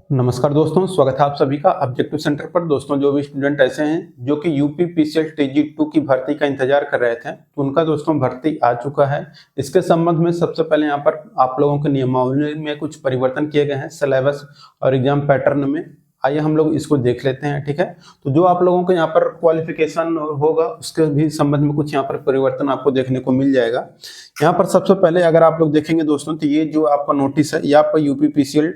नमस्कार दोस्तों, स्वागत है आप सभी का ऑब्जेक्टिव सेंटर पर। दोस्तों, जो भी स्टूडेंट ऐसे हैं जो कि यूपी पीसीएल टीजी 2 की भर्ती का इंतजार कर रहे थे, तो उनका दोस्तों भर्ती आ चुका है। इसके संबंध में सबसे पहले यहाँ पर आप लोगों के नियमावली में कुछ परिवर्तन किए गए हैं, सिलेबस और एग्जाम पैटर्न में। आइए हम लोग इसको देख लेते हैं। ठीक है, तो जो आप लोगों को यहाँ पर क्वालिफिकेशन होगा उसके भी संबंध में कुछ यहाँ पर परिवर्तन आपको देखने को मिल जाएगा। यहाँ पर सबसे पहले अगर आप लोग देखेंगे दोस्तों, तो ये जो आपका नोटिस है ये आपका यूपी पीसीएल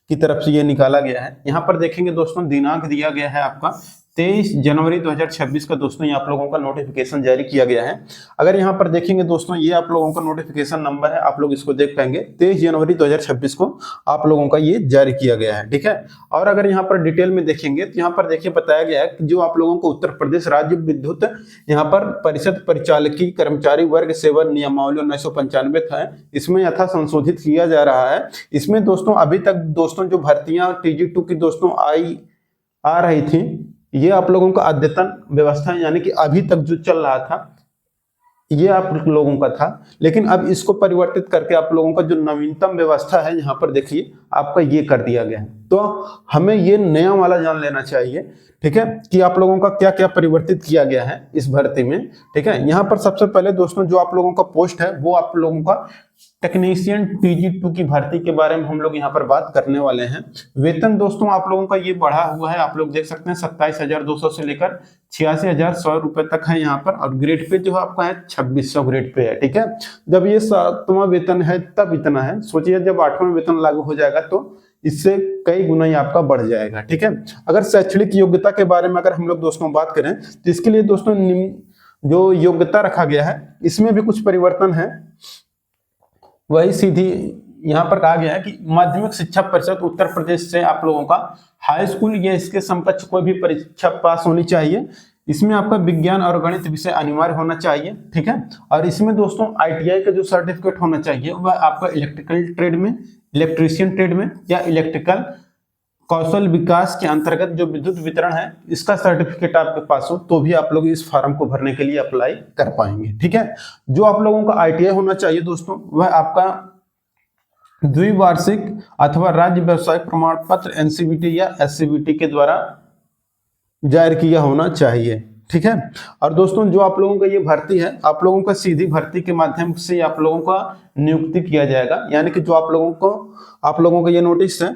की तरफ से ये निकाला गया है। यहाँ पर देखेंगे दोस्तों, दिनांक दिया गया है आपका 23 जनवरी 2026 का दोस्तों ये आप लोगों का नोटिफिकेशन जारी किया गया है। अगर यहाँ पर देखेंगे दोस्तों, ये आप लोगों का नोटिफिकेशन नंबर है, आप लोग इसको देख पाएंगे। 23 जनवरी 2026 को आप लोगों का ये जारी किया गया है। ठीक है, और अगर यहाँ पर डिटेल में देखेंगे तो यहाँ पर देखिए बताया गया है कि जो आप लोगों को उत्तर प्रदेश राज्य विद्युत यहाँ पर परिषद परिचालकीय कर्मचारी वर्ग सेवा नियमावली 1995 था, इसमें यथा संशोधित किया जा रहा है। इसमें दोस्तों अभी तक दोस्तों जो भर्तियां टीजी 2 की दोस्तों आ रही थी, ये आप लोगों का अद्यतन व्यवस्था यानी कि अभी तक जो चल रहा था ये आप लोगों का था, लेकिन अब इसको परिवर्तित करके आप लोगों का जो नवीनतम व्यवस्था है यहाँ पर देखिए आपका ये कर दिया गया है। तो हमें ये नया वाला जान लेना चाहिए, ठीक है, कि आप लोगों का क्या क्या परिवर्तित किया गया है इस भर्ती में। ठीक है, यहाँ पर सबसे पहले दोस्तों जो आप लोगों का पोस्ट है वो आप लोगों का टेक्नीशियन टीजी 2 की भर्ती के बारे में हम लोग यहाँ पर बात करने वाले हैं। वेतन दोस्तों आप लोगों का ये बढ़ा हुआ है, आप लोग देख सकते हैं 27,200 से लेकर 86,100 रुपए तक है यहाँ पर, और ग्रेड पे जो आपका है 2600 ग्रेड पे है। ठीक है, जब ये 7वां वेतन है तब इतना है, सोचिए जब 8वां वेतन लागू हो जाएगा तो इससे कई गुना ही आपका बढ़ जाएगा। ठीक है, अगर शैक्षणिक योग्यता के बारे में अगर हम लोग दोस्तों बात करें तो इसके लिए दोस्तों जो योग्यता रखा गया है इसमें भी कुछ परिवर्तन है। वही सीधी यहाँ पर कहा गया है कि माध्यमिक शिक्षा परिषद उत्तर प्रदेश से आप लोगों का हाई स्कूल या इसके समकक्ष कोई भी परीक्षा पास होनी चाहिए। इसमें आपका विज्ञान और गणित विषय अनिवार्य होना चाहिए। ठीक है, और इसमें दोस्तों आईटीआई का जो सर्टिफिकेट होना चाहिए वह आपका इलेक्ट्रिकल ट्रेड में, इलेक्ट्रीशियन ट्रेड में या इलेक्ट्रिकल कौशल विकास के अंतर्गत जो विद्युत वितरण है इसका सर्टिफिकेट आपके पास हो तो भी आप लोग इस फॉर्म को भरने के लिए अप्लाई कर पाएंगे। ठीक है, जो आप लोगों का आईटीआई होना चाहिए दोस्तों वह आपका द्विवार्षिक अथवा राज्य व्यवसायिक प्रमाण पत्र एनसीवीटी या एससीवीटी के द्वारा जारी किया होना चाहिए। ठीक है, और दोस्तों जो आप लोगों का ये भर्ती है आप लोगों का सीधी भर्ती के माध्यम से आप लोगों का नियुक्ति किया जाएगा, यानी कि जो आप लोगों का ये नोटिस है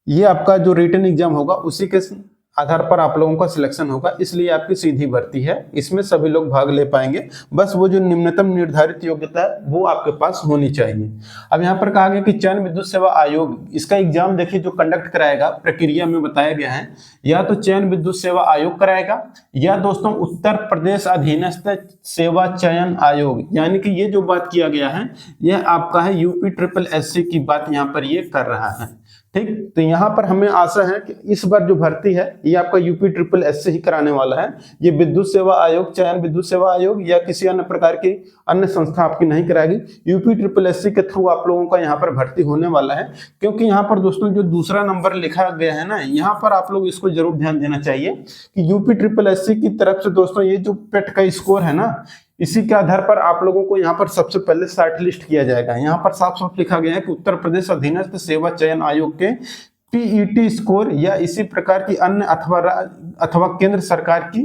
ये आपका जो रिटन एग्जाम होगा उसी के आधार पर आप लोगों का सिलेक्शन होगा, इसलिए आपकी सीधी भर्ती है, इसमें सभी लोग भाग ले पाएंगे। बस वो जो निम्नतम निर्धारित योग्यता है वो आपके पास होनी चाहिए। अब यहाँ पर कहा गया कि चयन विद्युत सेवा आयोग इसका एग्जाम देखिए जो कंडक्ट कराएगा, प्रक्रिया में बताया गया है, या तो चयन विद्युत सेवा आयोग कराएगा या दोस्तों उत्तर प्रदेश अधीनस्थ सेवा चयन आयोग, यानी कि ये जो बात किया गया है यह आपका है UPSSC की बात यहाँ पर ये कर रहा है। ठीक, तो यहाँ पर हमें आशा है कि इस बार जो भर्ती है ये आपका UPSSC ही कराने वाला है। ये विद्युत सेवा आयोग, चयन विद्युत सेवा आयोग या किसी अन्य प्रकार की अन्य संस्था आपकी नहीं कराएगी। UPSSC के थ्रू आप लोगों का यहाँ पर भर्ती होने वाला है, क्योंकि यहाँ पर दोस्तों जो दूसरा नंबर लिखा गया है ना, यहाँ पर आप लोग इसको जरूर ध्यान देना चाहिए कि UPSSC की तरफ से दोस्तों ये जो पेट का स्कोर है ना, इसी के आधार पर आप लोगों को यहाँ पर सबसे पहले शॉर्ट लिस्ट किया जाएगा। यहाँ पर साफ साफ लिखा गया है कि उत्तर प्रदेश अधीनस्थ सेवा चयन आयोग के पीईटी स्कोर या इसी प्रकार की अन्य अथवा केंद्र सरकार की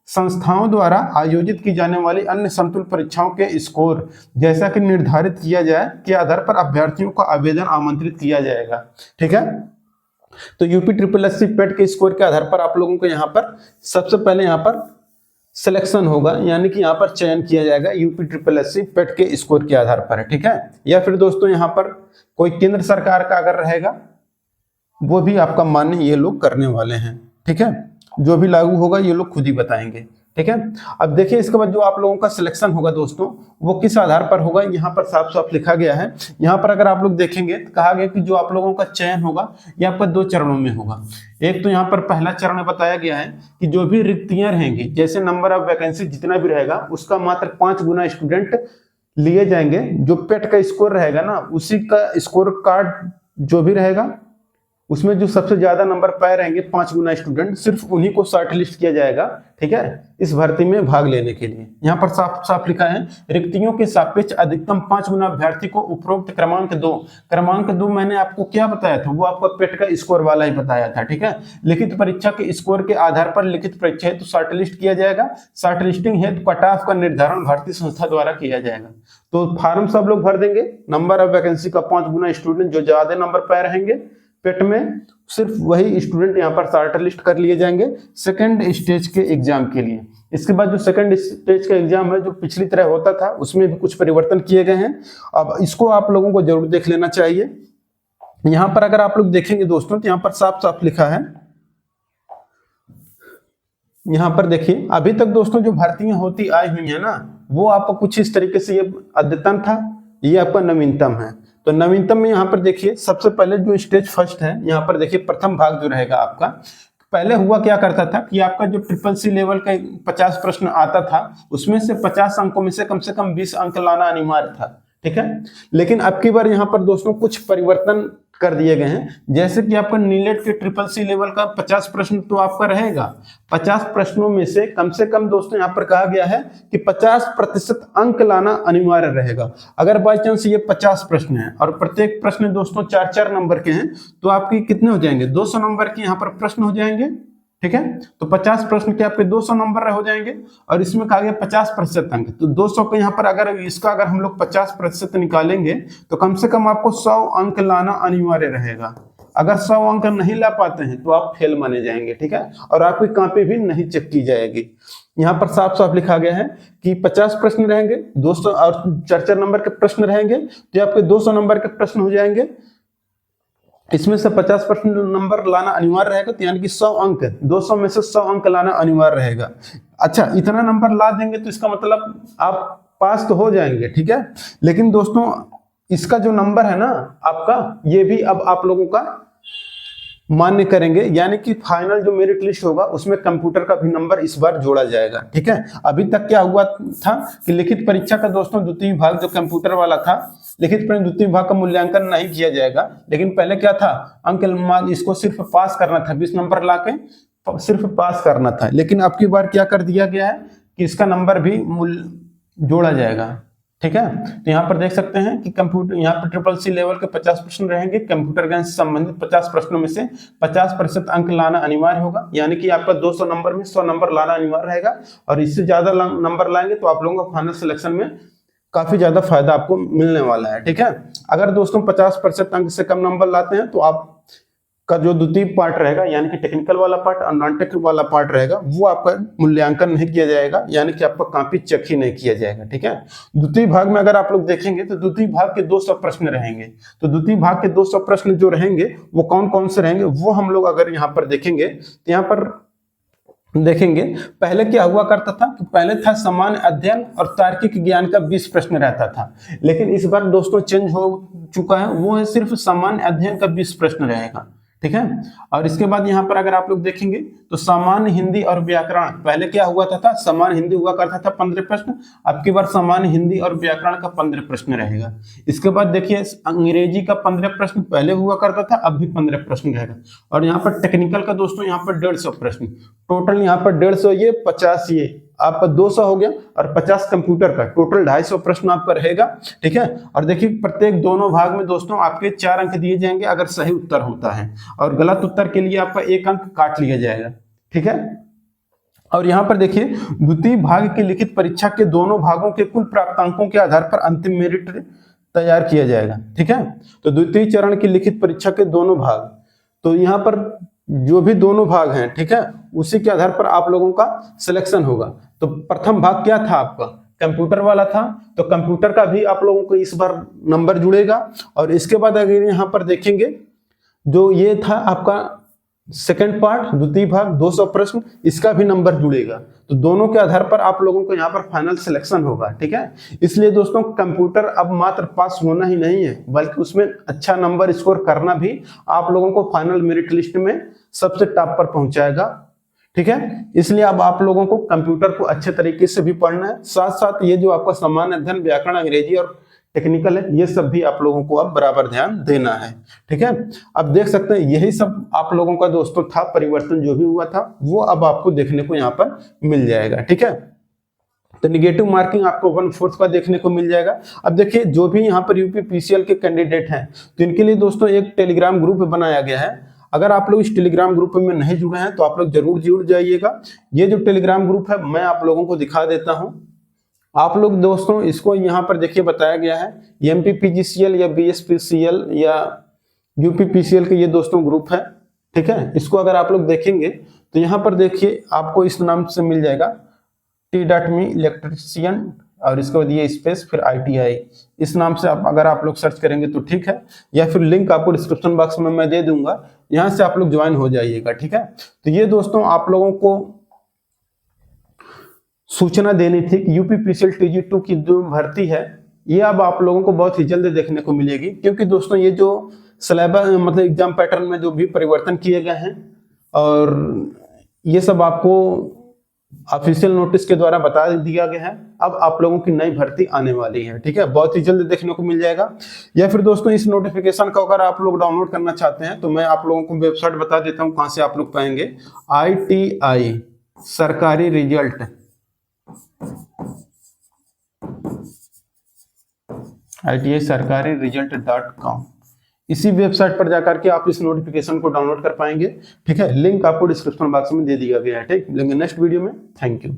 संस्थाओं द्वारा आयोजित की जाने वाली अन्य समतुल्य परीक्षाओं के स्कोर जैसा कि निर्धारित किया जाए के आधार पर अभ्यर्थियों का आवेदन आमंत्रित किया जाएगा। ठीक है, तो UPSSC पेट के स्कोर के आधार पर आप लोगों को यहाँ पर सबसे पहले यहाँ पर सिलेक्शन होगा, यानी कि यहाँ पर चयन किया जाएगा UPSSC पेट के स्कोर के आधार पर। ठीक है, या फिर दोस्तों यहाँ पर कोई केंद्र सरकार का अगर रहेगा वो भी आपका मान्य ये लोग करने वाले हैं। ठीक है, जो भी लागू होगा ये लोग खुद ही बताएंगे। ठीक है, अब देखिए इसके बाद जो आप लोगों का सिलेक्शन होगा दोस्तों वो किस आधार पर होगा, यहाँ पर साफ साफ लिखा गया है। यहाँ पर अगर आप लोग देखेंगे तो कहा गया कि जो आप लोगों का चयन होगा ये आपका 2 चरणों में होगा। एक तो यहाँ पर पहला चरण में बताया गया है कि जो भी रिक्तियां रहेंगी, जैसे नंबर ऑफ वैकेंसी जितना भी रहेगा उसका मात्र 5 गुना स्टूडेंट लिए जाएंगे। जो पेट का स्कोर रहेगा ना उसी का स्कोर कार्ड जो भी रहेगा उसमें जो सबसे ज्यादा नंबर पाए रहेंगे 5 गुना स्टूडेंट, सिर्फ उन्हीं को शॉर्ट लिस्ट किया जाएगा, ठीक है, इस भर्ती में भाग लेने के लिए। यहाँ पर साफ साफ लिखा है, रिक्तियों के सापेक्ष अधिकतम 5 गुना अभ्यर्थी को उपरोक्त क्रमांक 2 मैंने आपको क्या बताया था, वो आपको पेट का स्कोर वाला ही बताया था, ठीक है। लिखित परीक्षा के स्कोर के आधार पर लिखित परीक्षा हेतु शॉर्ट लिस्ट किया जाएगा। शॉर्ट लिस्टिंग हेतु कट ऑफ का निर्धारण भारतीय संस्था द्वारा किया जाएगा। तो फॉर्म सब लोग भर देंगे, नंबर ऑफ वैकेंसी का 5 गुना स्टूडेंट, जो ज्यादा नंबर पाए रहेंगे पेट में, सिर्फ वही स्टूडेंट यहाँ पर शॉर्ट लिस्ट कर लिए जाएंगे सेकंड स्टेज के एग्जाम के लिए। इसके बाद जो सेकंड स्टेज का एग्जाम है, जो पिछली तरह होता था, उसमें भी कुछ परिवर्तन किए गए हैं। अब इसको आप लोगों को जरूर देख लेना चाहिए। यहाँ पर अगर आप लोग देखेंगे दोस्तों, तो यहाँ पर साफ साफ लिखा है, यहाँ पर देखिए, अभी तक दोस्तों जो भर्तियां होती आई हुई है ना, वो आपको कुछ इस तरीके से, ये अद्यतन था, ये आपका नवीनतम है। तो नवीनतम में यहाँ पर देखिए, सबसे पहले जो स्टेज फर्स्ट है, यहाँ पर देखिए प्रथम भाग जो रहेगा आपका, पहले हुआ क्या करता था कि आपका जो CCC लेवल का 50 प्रश्न आता था, उसमें से 50 अंकों में से कम 20 अंक लाना अनिवार्य था, ठीक है। लेकिन अब की बार यहाँ पर दोस्तों कुछ परिवर्तन कर दिए गए हैं, जैसे कि आपका नीलेट के CCC लेवल का 50 प्रश्न तो आपका रहेगा, 50 प्रश्नों में से कम दोस्तों यहाँ पर कहा गया है कि 50% अंक लाना अनिवार्य रहेगा। अगर बाई चांस ये 50 प्रश्न है और प्रत्येक प्रश्न दोस्तों 4-4 नंबर के हैं, तो आपके कितने हो जाएंगे, 200 नंबर के यहाँ पर प्रश्न हो जाएंगे, ठीक है। तो 50 प्रश्न के आपके 200 नंबर हो जाएंगे, और इसमें कहा गया 50% अंक, तो 200 के यहाँ पर अगर हम लोग 50% निकालेंगे, तो कम से कम आपको 100 अंक लाना अनिवार्य रहेगा। अगर 100 अंक नहीं ला पाते हैं तो आप फेल माने जाएंगे, ठीक है, और आपकी कॉपी भी नहीं चेक की जाएगी। यहाँ पर साफ साफ लिखा गया है कि 50 प्रश्न रहेंगे, 200 और 4-4 नंबर के प्रश्न रहेंगे, तो आपके 200 नंबर के प्रश्न हो जाएंगे। इसमें से 50% नंबर लाना अनिवार्य रहेगा, तो यानी कि 100 अंक, 200 में से 100 अंक लाना अनिवार्य रहेगा। अच्छा, इतना नंबर ला देंगे तो इसका मतलब आप पास तो हो जाएंगे, ठीक है। लेकिन दोस्तों इसका जो नंबर है ना आपका, ये भी अब आप लोगों का मान्य करेंगे, यानी कि फाइनल जो मेरिट लिस्ट होगा उसमें कंप्यूटर का भी नंबर इस बार जोड़ा जाएगा, ठीक है। अभी तक क्या हुआ था कि लिखित परीक्षा का दोस्तों द्वितीय भाग जो कंप्यूटर वाला था, लिखित परीक्षा द्वितीय भाग का मूल्यांकन नहीं किया जाएगा, लेकिन पहले क्या था, अंक इसको सिर्फ पास करना था, 20 नंबर लाके सिर्फ पास करना था। लेकिन अब की बार क्या कर दिया गया है कि इसका नंबर भी जोड़ा जाएगा, ठीक है। तो यहाँ पर देख सकते हैं कि कंप्यूटर, यहाँ पर CCC लेवल के 50 प्रश्न रहेंगे, कंप्यूटर ज्ञान से संबंधित 50 प्रश्नों में से 50% अंक लाना अनिवार्य होगा, यानी कि आपका 200 नंबर में 100 नंबर लाना अनिवार्य रहेगा, और इससे ज्यादा नंबर लाएंगे तो आप लोगों को फाइनल सिलेक्शन में काफी ज्यादा फायदा आपको मिलने वाला है, ठीक है। अगर दोस्तों 50% अंक से कम नंबर लाते हैं तो आप का जो द्वितीय पार्ट रहेगा, यानी कि टेक्निकल वाला पार्ट और नॉन टेक्निकल वाला पार्ट रहेगा, वो आपका मूल्यांकन नहीं किया जाएगा, यानी कि आपका कॉपी चेक ही नहीं किया जाएगा, ठीक है। द्वितीय भाग में अगर आप लोग देखेंगे तो द्वितीय भाग के 200 प्रश्न रहेंगे। तो द्वितीय भाग के 200 प्रश्न जो रहेंगे वो कौन कौन से रहेंगे, वो हम लोग अगर यहाँ पर देखेंगे तो यहाँ पर देखेंगे, पहले क्या हुआ करता था कि पहले था सामान्य अध्ययन और तार्किक ज्ञान का 20 प्रश्न रहता था, लेकिन इस बार दोस्तों चेंज हो चुका है, वो है सिर्फ सामान्य अध्ययन का 20 प्रश्न रहेगा, ठीक है। और इसके बाद यहाँ पर अगर आप लोग देखेंगे तो सामान्य हिंदी और व्याकरण, पहले क्या हुआ था, सामान्य हिंदी हुआ करता था 15 प्रश्न, अब की बार सामान्य हिंदी और व्याकरण का 15 प्रश्न रहेगा। इसके बाद देखिए अंग्रेजी का 15 प्रश्न पहले हुआ करता था, अब भी 15 प्रश्न रहेगा। और यहाँ पर टेक्निकल का दोस्तों यहाँ पर 150 प्रश्न, टोटल यहाँ पर 150, ये 50, ये आपका 200 हो गया, और 50 कंप्यूटर का, टोटल 250 प्रश्न आपका रहेगा, ठीक है। और देखिए प्रत्येक दोनों भाग में दोस्तों आपके 4 अंक दिए जाएंगे अगर सही उत्तर होता है, और गलत उत्तर के लिए आपका 1 अंक काट लिया जाएगा, ठीक है। और यहाँ पर देखिए द्वितीय भाग की लिखित परीक्षा के दोनों भागों के कुल प्राप्तांकों के आधार पर अंतिम मेरिट तैयार किया जाएगा, ठीक है। तो द्वितीय चरण की लिखित परीक्षा के दोनों भाग, तो यहाँ पर जो भी दोनों भाग हैं, ठीक है, उसी के आधार पर आप लोगों का सिलेक्शन होगा। तो प्रथम भाग क्या था आपका, कंप्यूटर वाला था, तो कंप्यूटर का भी आप लोगों को इस बार नंबर जुड़ेगा। और इसके बाद अगर यहाँ पर देखेंगे, जो ये था आपका सेकंड पार्ट, द्वितीय भाग 200 प्रश्न, इसका भी नंबर जुड़ेगा। तो दोनों के आधार पर आप लोगों को यहाँ पर फाइनल सिलेक्शन होगा, ठीक है। इसलिए दोस्तों कंप्यूटर अब मात्र पास होना ही नहीं है, बल्कि उसमें अच्छा नंबर स्कोर करना भी आप लोगों को फाइनल मेरिट लिस्ट में सबसे टॉप पर पहुंचाएगा, ठीक है। इसलिए अब आप लोगों को कंप्यूटर को अच्छे तरीके से भी पढ़ना है, साथ साथ ये जो आपका सामान्य अध्ययन, व्याकरण, अंग्रेजी और टेक्निकल है, ये सब भी आप लोगों को अब बराबर ध्यान देना है। ठीक है, अब देख सकते हैं यही सब आप लोगों का दोस्तों था, परिवर्तन जो भी हुआ था वो अब आपको देखने को यहाँ पर मिल जाएगा। ठीक है, तो निगेटिव मार्किंग आपको 1/4 का देखने को मिल जाएगा। अब देखिए जो भी यहाँ पर यूपीपीसीएल के कैंडिडेट हैं तो इनके लिए दोस्तों एक टेलीग्राम ग्रुप बनाया गया है। अगर आप लोग इस टेलीग्राम ग्रुप में नहीं जुड़े हैं तो आप लोग जरूर जुड़ जाइएगा। ये जो टेलीग्राम ग्रुप है मैं आप लोगों को दिखा देता हूँ। आप लोग दोस्तों इसको यहाँ पर देखिए बताया गया है एमपीपीजीसीएल या बीएसपीसीएल या यूपीपीसीएल के ये दोस्तों ग्रुप है। ठीक है, इसको अगर आप लोग देखेंगे तो यहाँ पर देखिए आपको इस नाम से मिल जाएगा t.me इलेक्ट्रीशियन और इसके बाद ये स्पेस फिर ITI, इस नाम से अगर आप लोग सर्च करेंगे तो ठीक है, या फिर लिंक आपको डिस्क्रिप्शन बॉक्स में मैं दे दूंगा, यहाँ से आप लोग ज्वाइन हो जाइएगा। ठीक है, तो ये दोस्तों आप लोगों को सूचना देनी थी कि यूपीपीसीएल TG2 की जो भर्ती है ये अब आप लोगों को बहुत ही जल्द देखने को मिलेगी, क्योंकि दोस्तों ये जो सिलेबस मतलब एग्जाम पैटर्न में जो भी परिवर्तन किए गए हैं और ये सब आपको ऑफिशियल नोटिस के द्वारा बता दिया गया है। अब आप लोगों की नई भर्ती आने वाली है। ठीक है, बहुत ही जल्द देखने को मिल जाएगा। या फिर दोस्तों इस नोटिफिकेशन को अगर आप लोग डाउनलोड करना चाहते हैं तो मैं आप लोगों को वेबसाइट बता देता हूं कहां से आप लोग पाएंगे। ITI सरकारी रिजल्ट, ITI सरकारी रिजल्ट.com, इसी वेबसाइट पर जाकर के आप इस नोटिफिकेशन को डाउनलोड कर पाएंगे। ठीक है, लिंक आपको डिस्क्रिप्शन बॉक्स में दे दिया गया है। ठीक, मिलेंगे नेक्स्ट वीडियो में। Thank you.